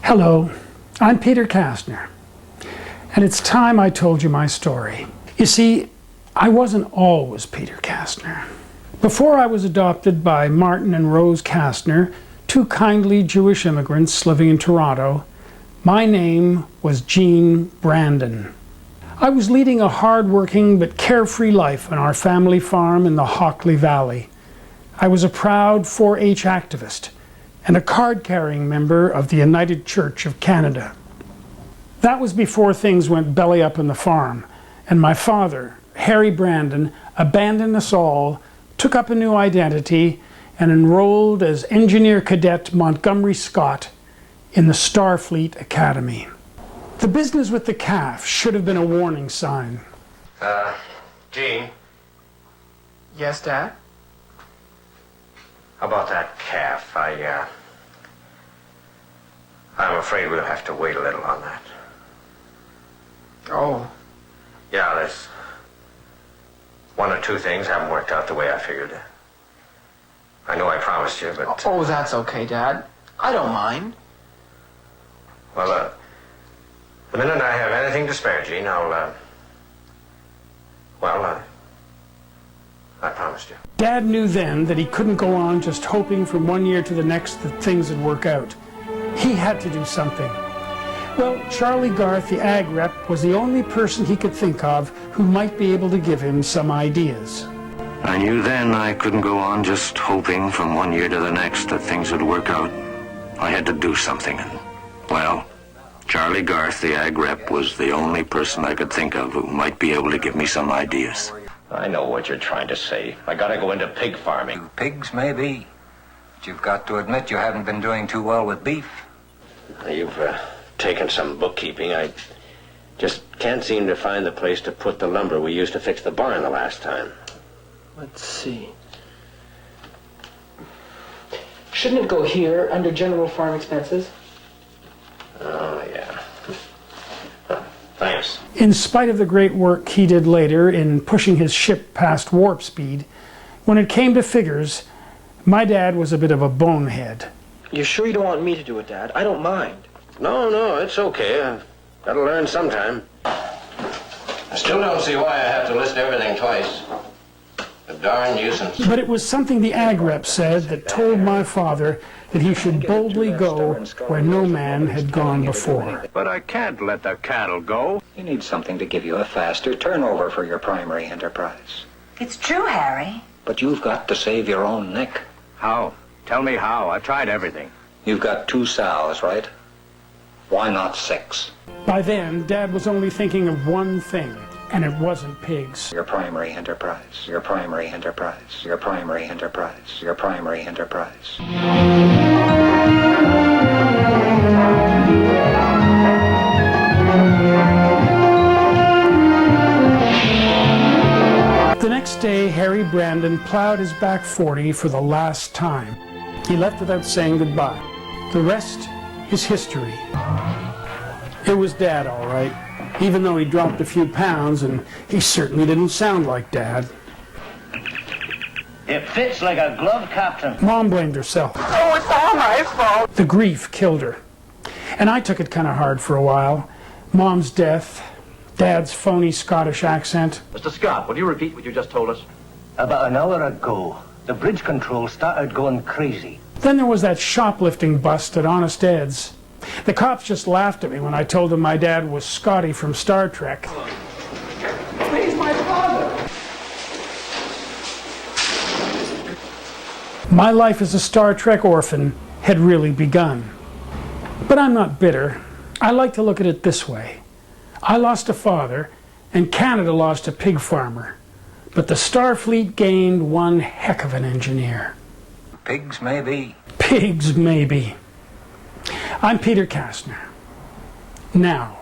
Hello, I'm Peter Kastner, and it's time I told you my story. You see, I wasn't always Peter Kastner. Before I was adopted by Martin and Rose Kastner, two kindly Jewish immigrants living in Toronto, my name was Gene Brandon. I was leading a hard-working but carefree life on our family farm in the Hockley Valley. I was a proud 4-H activist and a card-carrying member of the United Church of Canada. That was before things went belly up on the farm, and my father, Harry Brandon, abandoned us all, took up a new identity, and enrolled as Engineer Cadet Montgomery Scott in the Starfleet Academy. The business with the calf should have been a warning sign. Gene? Yes, Dad? How about that calf? I'm afraid we'll have to wait a little on that. Oh. Yeah, there's one or two things haven't worked out the way I figured. I know I promised you, but... Oh, that's okay, Dad. I don't mind. Well, the minute I have anything to spare, Gene, I promised you. Dad knew then that he couldn't go on just hoping from one year to the next that things would work out. He had to do something. Well, Charlie Garth, the ag rep, was the only person he could think of who might be able to give him some ideas. I knew then I couldn't go on just hoping from one year to the next that things would work out. I had to do something, and, well, Charlie Garth, the ag rep, was the only person I could think of who might be able to give me some ideas. I know what you're trying to say. I gotta go into pig farming. Pigs, maybe. But you've got to admit you haven't been doing too well with beef. You've taken some bookkeeping. I just can't seem to find the place to put the lumber we used to fix the barn the last time. Let's see. Shouldn't it go here, under general farm expenses? Oh, yeah. Thanks. In spite of the great work he did later in pushing his ship past warp speed, when it came to figures, my dad was a bit of a bonehead. You're sure you don't want me to do it, Dad? I don't mind. No, it's okay. I've got to learn sometime. I still don't see why I have to list everything twice. A darn nuisance. But it was something the ag rep said that told my father that he should boldly go where no man had gone before. But I can't let the cattle go. You need something to give you a faster turnover for your primary enterprise. It's true, Harry. But you've got to save your own neck. How? Tell me how. I've tried everything. You've got 2 sows, right? Why not 6? By then, Dad was only thinking of one thing, and it wasn't pigs. Your primary enterprise, your primary enterprise, your primary enterprise, your primary enterprise. The next day, Harry Brandon plowed his back 40 for the last time. He left without saying goodbye. The rest is history. It was Dad, all right, even though he dropped a few pounds, and he certainly didn't sound like Dad. It fits like a glove, Captain. Mom blamed herself. Oh, it's all my fault. The grief killed her. And I took it kind of hard for a while. Mom's death, Dad's phony Scottish accent. Mr. Scott, will you repeat what you just told us? About an hour ago, the bridge control started going crazy. Then there was that shoplifting bust at Honest Ed's. The cops just laughed at me when I told them my dad was Scotty from Star Trek. He's my father. My life as a Star Trek orphan had really begun. But I'm not bitter. I like to look at it this way. I lost a father, and Canada lost a pig farmer. But the Starfleet gained one heck of an engineer. Pigs, maybe. Pigs, maybe. I'm Peter Kastner. Now,